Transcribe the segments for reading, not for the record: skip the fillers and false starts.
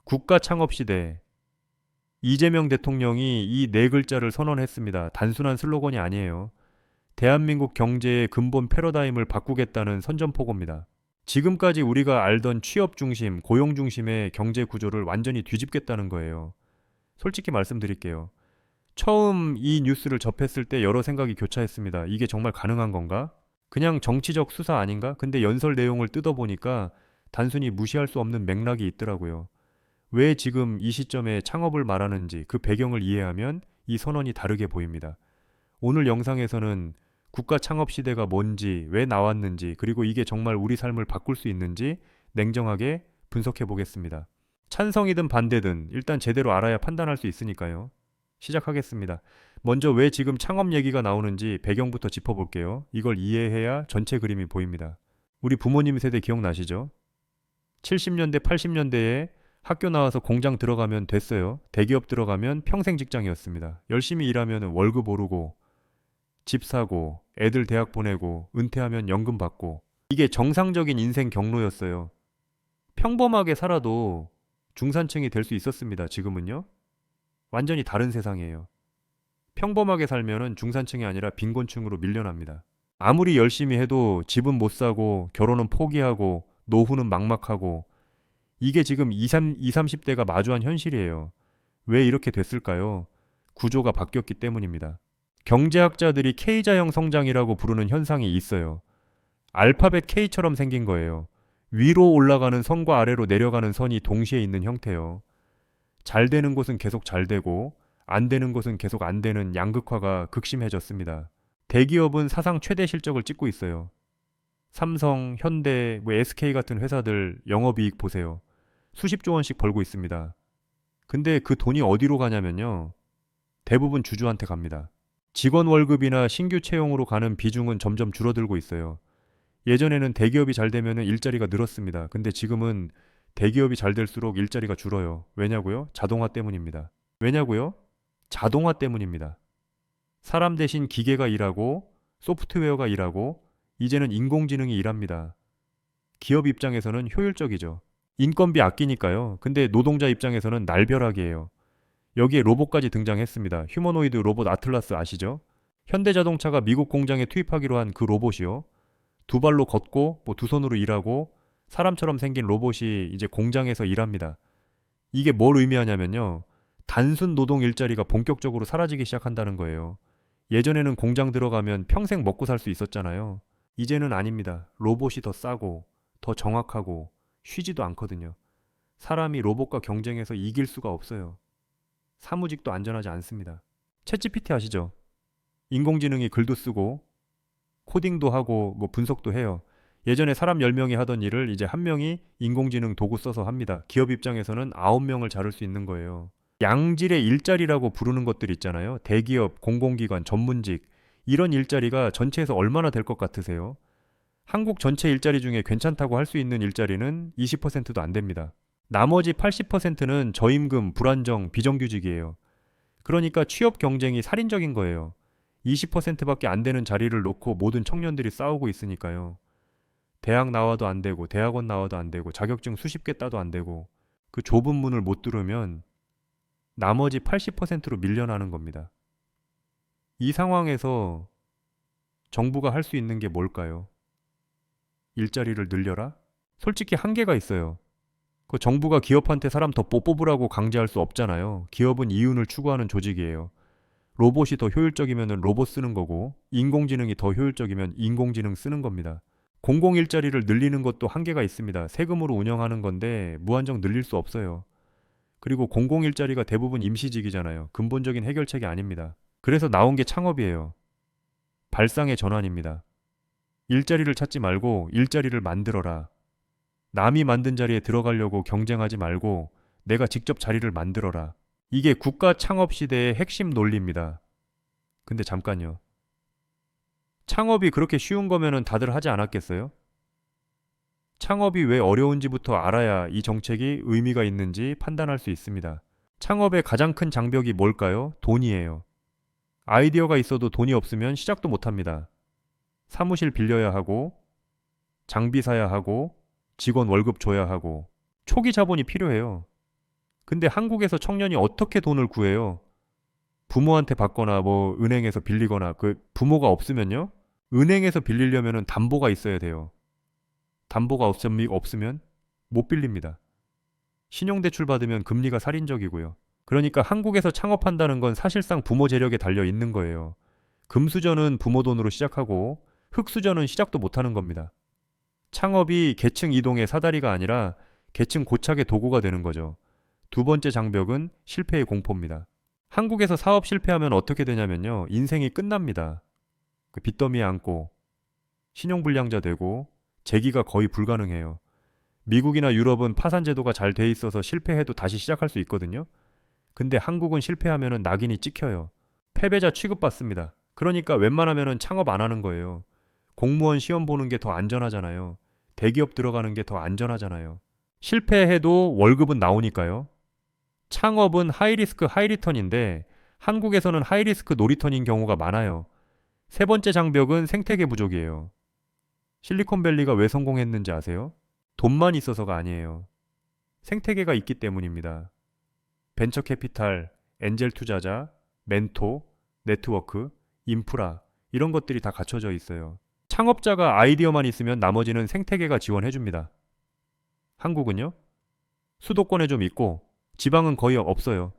국가 창업 시대. 이재명 대통령이 이 네 글자를 선언했습니다. 단순한 슬로건이 아니에요. 대한민국 경제의 근본 패러다임을 바꾸겠다는 선전포고입니다. 지금까지 우리가 알던 취업 중심, 고용 중심의 경제 구조를 완전히 뒤집겠다는 거예요. 솔직히 말씀드릴게요. 처음 이 뉴스를 접했을 때 여러 생각이 교차했습니다. 이게 정말 가능한 건가? 그냥 정치적 수사 아닌가? 근데 연설 내용을 뜯어보니까 단순히 무시할 수 없는 맥락이 있더라고요. 왜 지금 이 시점에 창업을 말하는지 그 배경을 이해하면 이 선언이 다르게 보입니다. 오늘 영상에서는 국가 창업 시대가 뭔지, 왜 나왔는지, 그리고 이게 정말 우리 삶을 바꿀 수 있는지 냉정하게 분석해 보겠습니다. 찬성이든 반대든 일단 제대로 알아야 판단할 수 있으니까요. 시작하겠습니다. 먼저 왜 지금 창업 얘기가 나오는지 배경부터 짚어볼게요. 이걸 이해해야 전체 그림이 보입니다. 우리 부모님 세대 기억나시죠? 70년대, 80년대에 학교 나와서 공장 들어가면 됐어요. 대기업 들어가면 평생 직장이었습니다. 열심히 일하면 월급 오르고, 집 사고, 애들 대학 보내고, 은퇴하면 연금 받고. 이게 정상적인 인생 경로였어요. 평범하게 살아도 중산층이 될 수 있었습니다. 지금은요? 완전히 다른 세상이에요. 평범하게 살면은 중산층이 아니라 빈곤층으로 밀려납니다. 아무리 열심히 해도 집은 못 사고, 결혼은 포기하고, 노후는 막막하고, 이게 지금 20, 30대가 마주한 현실이에요. 왜 이렇게 됐을까요? 구조가 바뀌었기 때문입니다. 경제학자들이 K자형 성장이라고 부르는 현상이 있어요. 알파벳 K처럼 생긴 거예요. 위로 올라가는 선과 아래로 내려가는 선이 동시에 있는 형태요. 잘 되는 곳은 계속 잘 되고 안 되는 곳은 계속 안 되는 양극화가 극심해졌습니다. 대기업은 사상 최대 실적을 찍고 있어요. 삼성, 현대, SK 같은 회사들 영업이익 보세요. 수십조 원씩 벌고 있습니다. 근데 그 돈이 어디로 가냐면요. 대부분 주주한테 갑니다. 직원 월급이나 신규 채용으로 가는 비중은 점점 줄어들고 있어요. 예전에는 대기업이 잘 되면 일자리가 늘었습니다. 근데 지금은 대기업이 잘 될수록 일자리가 줄어요. 왜냐고요? 자동화 때문입니다. 왜냐고요? 자동화 때문입니다. 사람 대신 기계가 일하고 소프트웨어가 일하고 이제는 인공지능이 일합니다. 기업 입장에서는 효율적이죠. 인건비 아끼니까요. 근데 노동자 입장에서는 날벼락이에요. 여기에 로봇까지 등장했습니다. 휴머노이드 로봇 아틀라스 아시죠? 현대자동차가 미국 공장에 투입하기로 한 그 로봇이요. 두 발로 걷고 두 손으로 일하고 사람처럼 생긴 로봇이 이제 공장에서 일합니다. 이게 뭘 의미하냐면요. 단순 노동 일자리가 본격적으로 사라지기 시작한다는 거예요. 예전에는 공장 들어가면 평생 먹고 살 수 있었잖아요. 이제는 아닙니다. 로봇이 더 싸고 더 정확하고 쉬지도 않거든요. 사람이 로봇과 경쟁해서 이길 수가 없어요. 사무직도 안전하지 않습니다. 챗GPT 아시죠? 인공지능이 글도 쓰고 코딩도 하고 분석도 해요. 예전에 사람 10명이 하던 일을 이제 한 명이 인공지능 도구 써서 합니다. 기업 입장에서는 9명을 자를 수 있는 거예요. 양질의 일자리라고 부르는 것들 있잖아요. 대기업, 공공기관, 전문직 이런 일자리가 전체에서 얼마나 될 것 같으세요? 한국 전체 일자리 중에 괜찮다고 할 수 있는 일자리는 20%도 안 됩니다. 나머지 80%는 저임금, 불안정, 비정규직이에요. 그러니까 취업 경쟁이 살인적인 거예요. 20%밖에 안 되는 자리를 놓고 모든 청년들이 싸우고 있으니까요. 대학 나와도 안 되고 대학원 나와도 안 되고 자격증 수십 개 따도 안 되고 그 좁은 문을 못 뚫으면 나머지 80%로 밀려나는 겁니다. 이 상황에서 정부가 할 수 있는 게 뭘까요? 일자리를 늘려라? 솔직히 한계가 있어요. 그 정부가 기업한테 사람 더 뽑으라고 강제할 수 없잖아요. 기업은 이윤을 추구하는 조직이에요. 로봇이 더 효율적이면 로봇 쓰는 거고 인공지능이 더 효율적이면 인공지능 쓰는 겁니다. 공공 일자리를 늘리는 것도 한계가 있습니다. 세금으로 운영하는 건데 무한정 늘릴 수 없어요. 그리고 공공 일자리가 대부분 임시직이잖아요. 근본적인 해결책이 아닙니다. 그래서 나온 게 창업이에요. 발상의 전환입니다. 일자리를 찾지 말고 일자리를 만들어라. 남이 만든 자리에 들어가려고 경쟁하지 말고 내가 직접 자리를 만들어라. 이게 국가 창업 시대의 핵심 논리입니다. 근데 잠깐요. 창업이 그렇게 쉬운 거면은 다들 하지 않았겠어요? 창업이 왜 어려운지부터 알아야 이 정책이 의미가 있는지 판단할 수 있습니다. 창업의 가장 큰 장벽이 뭘까요? 돈이에요. 아이디어가 있어도 돈이 없으면 시작도 못 합니다. 사무실 빌려야 하고, 장비 사야 하고, 직원 월급 줘야 하고, 초기 자본이 필요해요. 근데 한국에서 청년이 어떻게 돈을 구해요? 부모한테 받거나 뭐 은행에서 빌리거나 그 부모가 없으면요? 은행에서 빌리려면 담보가 있어야 돼요. 담보가 없으면 못 빌립니다. 신용대출 받으면 금리가 살인적이고요. 그러니까 한국에서 창업한다는 건 사실상 부모 재력에 달려 있는 거예요. 금수저는 부모 돈으로 시작하고 흙수저는 시작도 못하는 겁니다. 창업이 계층 이동의 사다리가 아니라 계층 고착의 도구가 되는 거죠. 두 번째 장벽은 실패의 공포입니다. 한국에서 사업 실패하면 어떻게 되냐면요. 인생이 끝납니다. 그 빚더미에 앉고 신용불량자 되고 재기가 거의 불가능해요. 미국이나 유럽은 파산 제도가 잘 돼 있어서 실패해도 다시 시작할 수 있거든요. 근데 한국은 실패하면 낙인이 찍혀요. 패배자 취급받습니다. 그러니까 웬만하면 창업 안 하는 거예요. 공무원 시험 보는 게 더 안전하잖아요. 대기업 들어가는 게 더 안전하잖아요. 실패해도 월급은 나오니까요. 창업은 하이리스크 하이리턴인데 한국에서는 하이리스크 노리턴인 경우가 많아요. 세 번째 장벽은 생태계 부족이에요. 실리콘밸리가 왜 성공했는지 아세요? 돈만 있어서가 아니에요. 생태계가 있기 때문입니다. 벤처 캐피탈, 엔젤 투자자, 멘토, 네트워크, 인프라 이런 것들이 다 갖춰져 있어요. 창업자가 아이디어만 있으면 나머지는 생태계가 지원해줍니다. 한국은요? 수도권에 좀 있고 지방은 거의 없어요.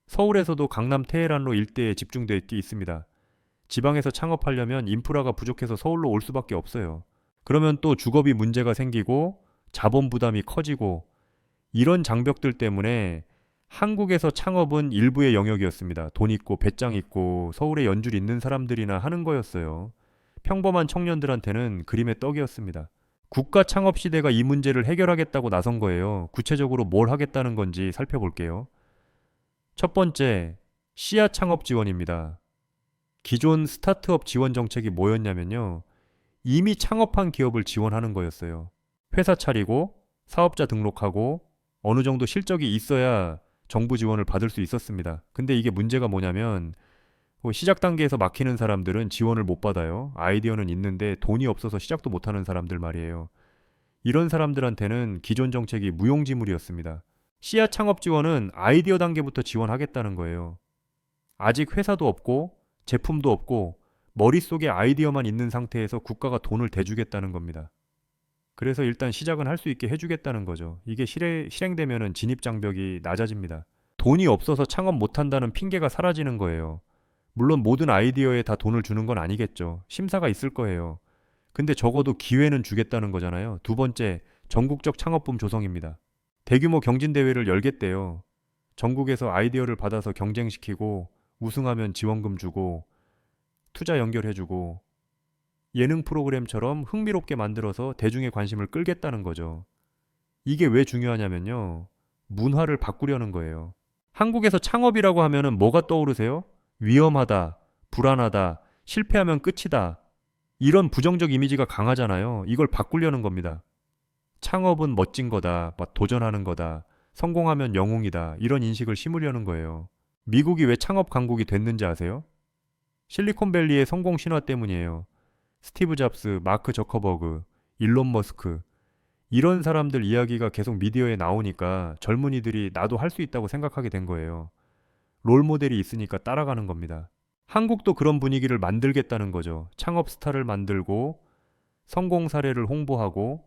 서울에서도 강남 테헤란로 일대에 집중되어 있습니다. 지방에서 창업하려면 인프라가 부족해서 서울로 올 수밖에 없어요. 그러면 또 주거비 문제가 생기고 자본 부담이 커지고 이런 장벽들 때문에 한국에서 창업은 일부의 영역이었습니다. 돈 있고 배짱 있고 서울에 연줄 있는 사람들이나 하는 거였어요. 평범한 청년들한테는 그림의 떡이었습니다. 국가 창업 시대가 이 문제를 해결하겠다고 나선 거예요. 구체적으로 뭘 하겠다는 건지 살펴볼게요. 첫 번째, 씨앗 창업 지원입니다. 기존 스타트업 지원 정책이 뭐였냐면요. 이미 창업한 기업을 지원하는 거였어요. 회사 차리고 사업자 등록하고 어느 정도 실적이 있어야 정부 지원을 받을 수 있었습니다. 근데 이게 문제가 뭐냐면 시작 단계에서 막히는 사람들은 지원을 못 받아요. 아이디어는 있는데 돈이 없어서 시작도 못하는 사람들 말이에요. 이런 사람들한테는 기존 정책이 무용지물이었습니다. 씨앗 창업 지원은 아이디어 단계부터 지원하겠다는 거예요. 아직 회사도 없고 제품도 없고 머릿속에 아이디어만 있는 상태에서 국가가 돈을 대주겠다는 겁니다. 그래서 일단 시작은 할 수 있게 해주겠다는 거죠. 이게 실행되면 진입 장벽이 낮아집니다. 돈이 없어서 창업 못한다는 핑계가 사라지는 거예요. 물론 모든 아이디어에 다 돈을 주는 건 아니겠죠. 심사가 있을 거예요. 근데 적어도 기회는 주겠다는 거잖아요. 두 번째, 전국적 창업붐 조성입니다. 대규모 경진대회를 열겠대요. 전국에서 아이디어를 받아서 경쟁시키고 우승하면 지원금 주고 투자 연결해주고 예능 프로그램처럼 흥미롭게 만들어서 대중의 관심을 끌겠다는 거죠. 이게 왜 중요하냐면요. 문화를 바꾸려는 거예요. 한국에서 창업이라고 하면은 뭐가 떠오르세요? 위험하다, 불안하다, 실패하면 끝이다. 이런 부정적 이미지가 강하잖아요. 이걸 바꾸려는 겁니다. 창업은 멋진 거다, 막 도전하는 거다, 성공하면 영웅이다. 이런 인식을 심으려는 거예요. 미국이 왜 창업 강국이 됐는지 아세요? 실리콘밸리의 성공 신화 때문이에요. 스티브 잡스, 마크 저커버그, 일론 머스크 이런 사람들 이야기가 계속 미디어에 나오니까 젊은이들이 나도 할 수 있다고 생각하게 된 거예요. 롤 모델이 있으니까 따라가는 겁니다. 한국도 그런 분위기를 만들겠다는 거죠. 창업 스타를 만들고 성공 사례를 홍보하고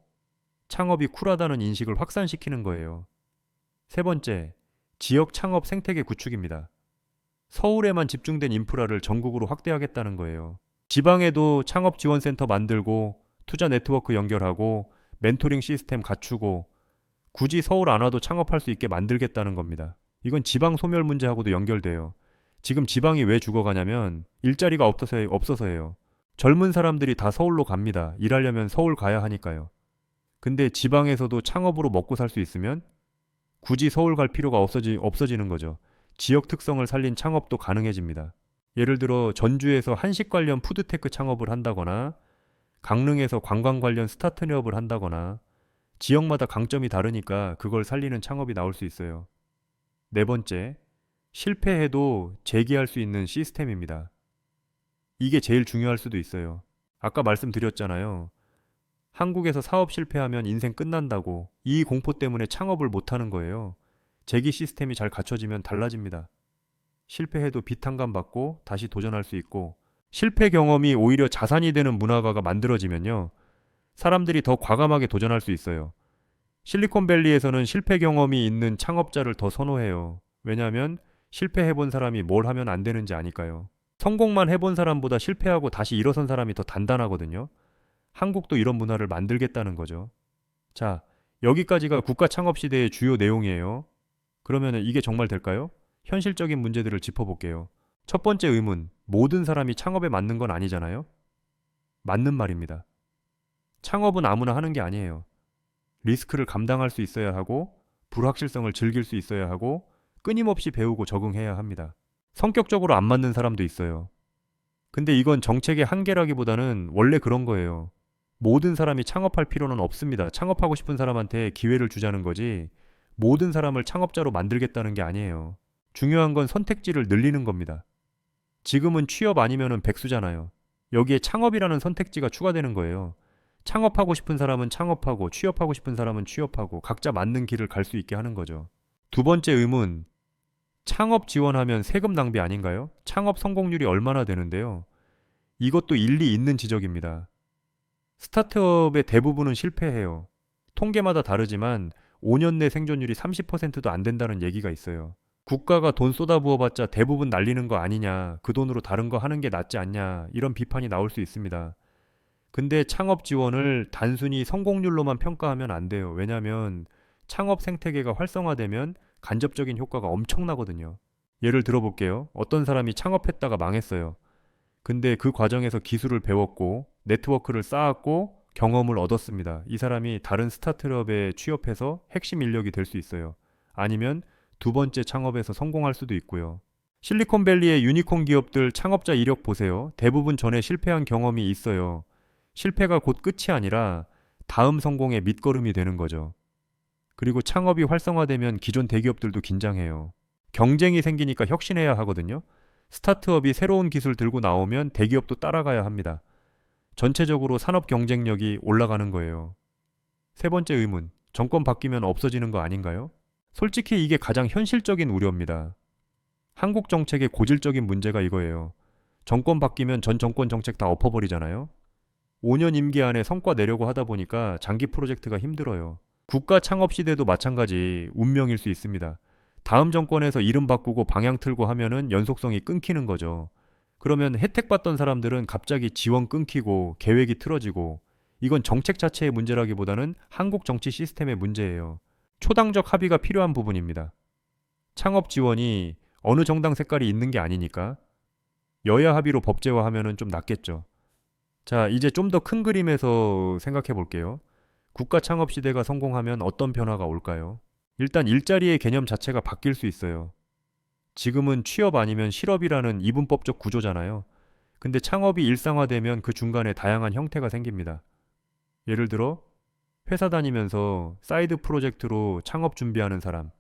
창업이 쿨하다는 인식을 확산시키는 거예요. 세 번째, 지역 창업 생태계 구축입니다. 서울에만 집중된 인프라를 전국으로 확대하겠다는 거예요. 지방에도 창업 지원센터 만들고 투자 네트워크 연결하고 멘토링 시스템 갖추고 굳이 서울 안 와도 창업할 수 있게 만들겠다는 겁니다. 이건 지방 소멸 문제하고도 연결돼요. 지금 지방이 왜 죽어가냐면 일자리가 없어서예요. 젊은 사람들이 다 서울로 갑니다. 일하려면 서울 가야 하니까요. 근데 지방에서도 창업으로 먹고 살 수 있으면 굳이 서울 갈 필요가 없어지는 거죠. 지역 특성을 살린 창업도 가능해집니다. 예를 들어 전주에서 한식 관련 푸드테크 창업을 한다거나 강릉에서 관광 관련 스타트업을 한다거나 지역마다 강점이 다르니까 그걸 살리는 창업이 나올 수 있어요. 네 번째, 실패해도 재기할 수 있는 시스템입니다. 이게 제일 중요할 수도 있어요. 아까 말씀드렸잖아요. 한국에서 사업 실패하면 인생 끝난다고. 이 공포 때문에 창업을 못하는 거예요. 재기 시스템이 잘 갖춰지면 달라집니다. 실패해도 비탄감 받고 다시 도전할 수 있고, 실패 경험이 오히려 자산이 되는 문화가 만들어지면요, 사람들이 더 과감하게 도전할 수 있어요. 실리콘밸리에서는 실패 경험이 있는 창업자를 더 선호해요. 왜냐하면 실패해본 사람이 뭘 하면 안 되는지 아니까요. 성공만 해본 사람보다 실패하고 다시 일어선 사람이 더 단단하거든요. 한국도 이런 문화를 만들겠다는 거죠. 자, 여기까지가 국가 창업 시대의 주요 내용이에요. 그러면 이게 정말 될까요? 현실적인 문제들을 짚어볼게요. 첫 번째 의문, 모든 사람이 창업에 맞는 건 아니잖아요? 맞는 말입니다. 창업은 아무나 하는 게 아니에요. 리스크를 감당할 수 있어야 하고, 불확실성을 즐길 수 있어야 하고, 끊임없이 배우고 적응해야 합니다. 성격적으로 안 맞는 사람도 있어요. 근데 이건 정책의 한계라기보다는 원래 그런 거예요. 모든 사람이 창업할 필요는 없습니다. 창업하고 싶은 사람한테 기회를 주자는 거지, 모든 사람을 창업자로 만들겠다는 게 아니에요. 중요한 건 선택지를 늘리는 겁니다. 지금은 취업 아니면은 백수잖아요. 여기에 창업이라는 선택지가 추가되는 거예요. 창업하고 싶은 사람은 창업하고, 취업하고 싶은 사람은 취업하고, 각자 맞는 길을 갈 수 있게 하는 거죠. 두 번째 의문, 창업 지원하면 세금 낭비 아닌가요? 창업 성공률이 얼마나 되는데요? 이것도 일리 있는 지적입니다. 스타트업의 대부분은 실패해요. 통계마다 다르지만 5년 내 생존율이 30%도 안 된다는 얘기가 있어요. 국가가 돈 쏟아부어봤자 대부분 날리는 거 아니냐, 그 돈으로 다른 거 하는 게 낫지 않냐, 이런 비판이 나올 수 있습니다. 근데 창업 지원을 단순히 성공률로만 평가하면 안 돼요. 왜냐하면 창업 생태계가 활성화되면 간접적인 효과가 엄청나거든요. 예를 들어볼게요. 어떤 사람이 창업했다가 망했어요. 근데 그 과정에서 기술을 배웠고, 네트워크를 쌓았고, 경험을 얻었습니다. 이 사람이 다른 스타트업에 취업해서 핵심 인력이 될 수 있어요. 아니면 두 번째 창업에서 성공할 수도 있고요. 실리콘밸리의 유니콘 기업들 창업자 이력 보세요. 대부분 전에 실패한 경험이 있어요. 실패가 곧 끝이 아니라 다음 성공의 밑거름이 되는 거죠. 그리고 창업이 활성화되면 기존 대기업들도 긴장해요. 경쟁이 생기니까 혁신해야 하거든요. 스타트업이 새로운 기술 들고 나오면 대기업도 따라가야 합니다. 전체적으로 산업 경쟁력이 올라가는 거예요. 세 번째 의문, 정권 바뀌면 없어지는 거 아닌가요? 솔직히 이게 가장 현실적인 우려입니다. 한국 정책의 고질적인 문제가 이거예요. 정권 바뀌면 전 정권 정책 다 엎어버리잖아요. 5년 임기 안에 성과 내려고 하다 보니까 장기 프로젝트가 힘들어요. 국가 창업 시대도 마찬가지 운명일 수 있습니다. 다음 정권에서 이름 바꾸고 방향 틀고 하면은 연속성이 끊기는 거죠. 그러면 혜택 받던 사람들은 갑자기 지원 끊기고 계획이 틀어지고, 이건 정책 자체의 문제라기보다는 한국 정치 시스템의 문제예요. 초당적 합의가 필요한 부분입니다. 창업 지원이 어느 정당 색깔이 있는 게 아니니까 여야 합의로 법제화하면은 좀 낫겠죠. 자, 이제 좀 더 큰 그림에서 생각해 볼게요. 국가 창업 시대가 성공하면 어떤 변화가 올까요? 일단 일자리의 개념 자체가 바뀔 수 있어요. 지금은 취업 아니면 실업이라는 이분법적 구조잖아요. 근데 창업이 일상화되면 그 중간에 다양한 형태가 생깁니다. 예를 들어 회사 다니면서 사이드 프로젝트로 창업 준비하는 사람,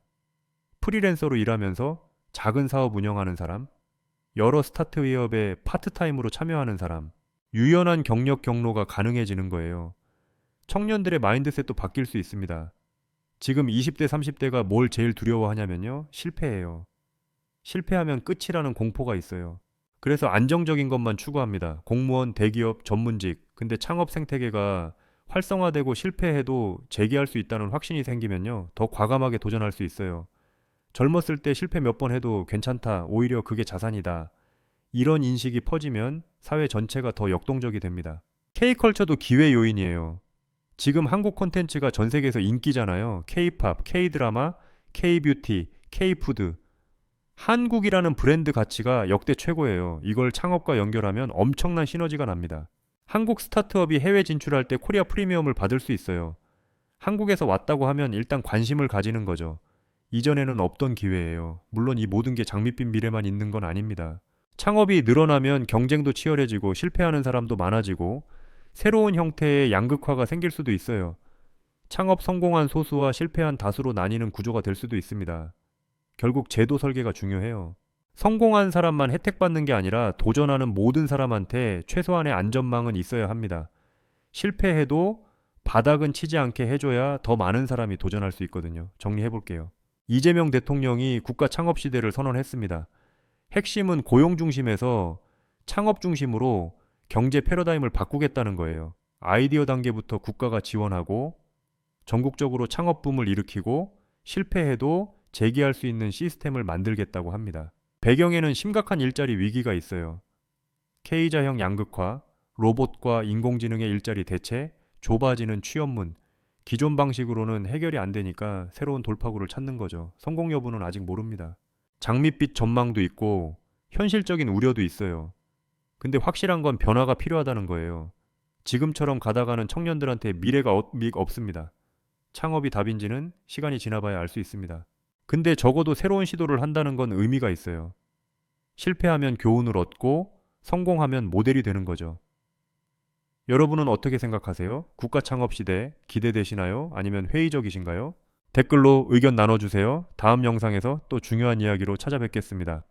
프리랜서로 일하면서 작은 사업 운영하는 사람, 여러 스타트웨어에 파트타임으로 참여하는 사람, 유연한 경력 경로가 가능해지는 거예요. 청년들의 마인드셋도 바뀔 수 있습니다. 지금 20대, 30대가 뭘 제일 두려워하냐면요, 실패예요. 실패하면 끝이라는 공포가 있어요. 그래서 안정적인 것만 추구합니다. 공무원, 대기업, 전문직. 근데 창업 생태계가 활성화되고 실패해도 재기할 수 있다는 확신이 생기면요, 더 과감하게 도전할 수 있어요. 젊었을 때 실패 몇 번 해도 괜찮다, 오히려 그게 자산이다, 이런 인식이 퍼지면 사회 전체가 더 역동적이 됩니다. K컬처도 기회 요인이에요. 지금 한국 콘텐츠가 전 세계에서 인기잖아요. K-팝, K-드라마, K-뷰티, K-푸드. 한국이라는 브랜드 가치가 역대 최고예요. 이걸 창업과 연결하면 엄청난 시너지가 납니다. 한국 스타트업이 해외 진출할 때 코리아 프리미엄을 받을 수 있어요. 한국에서 왔다고 하면 일단 관심을 가지는 거죠. 이전에는 없던 기회예요. 물론 이 모든 게 장밋빛 미래만 있는 건 아닙니다. 창업이 늘어나면 경쟁도 치열해지고 실패하는 사람도 많아지고 새로운 형태의 양극화가 생길 수도 있어요. 창업 성공한 소수와 실패한 다수로 나뉘는 구조가 될 수도 있습니다. 결국 제도 설계가 중요해요. 성공한 사람만 혜택받는 게 아니라 도전하는 모든 사람한테 최소한의 안전망은 있어야 합니다. 실패해도 바닥은 치지 않게 해줘야 더 많은 사람이 도전할 수 있거든요. 정리해볼게요. 이재명 대통령이 국가 창업 시대를 선언했습니다. 핵심은 고용 중심에서 창업 중심으로 경제 패러다임을 바꾸겠다는 거예요. 아이디어 단계부터 국가가 지원하고 전국적으로 창업 붐을 일으키고 실패해도 재기할 수 있는 시스템을 만들겠다고 합니다. 배경에는 심각한 일자리 위기가 있어요. K자형 양극화, 로봇과 인공지능의 일자리 대체, 좁아지는 취업문. 기존 방식으로는 해결이 안 되니까 새로운 돌파구를 찾는 거죠. 성공 여부는 아직 모릅니다. 장밋빛 전망도 있고 현실적인 우려도 있어요. 근데 확실한 건 변화가 필요하다는 거예요. 지금처럼 가다가는 청년들한테 미래가 없습니다. 창업이 답인지는 시간이 지나봐야 알 수 있습니다. 근데 적어도 새로운 시도를 한다는 건 의미가 있어요. 실패하면 교훈을 얻고 성공하면 모델이 되는 거죠. 여러분은 어떻게 생각하세요? 국가 창업 시대 기대되시나요? 아니면 회의적이신가요? 댓글로 의견 나눠주세요. 다음 영상에서 또 중요한 이야기로 찾아뵙겠습니다.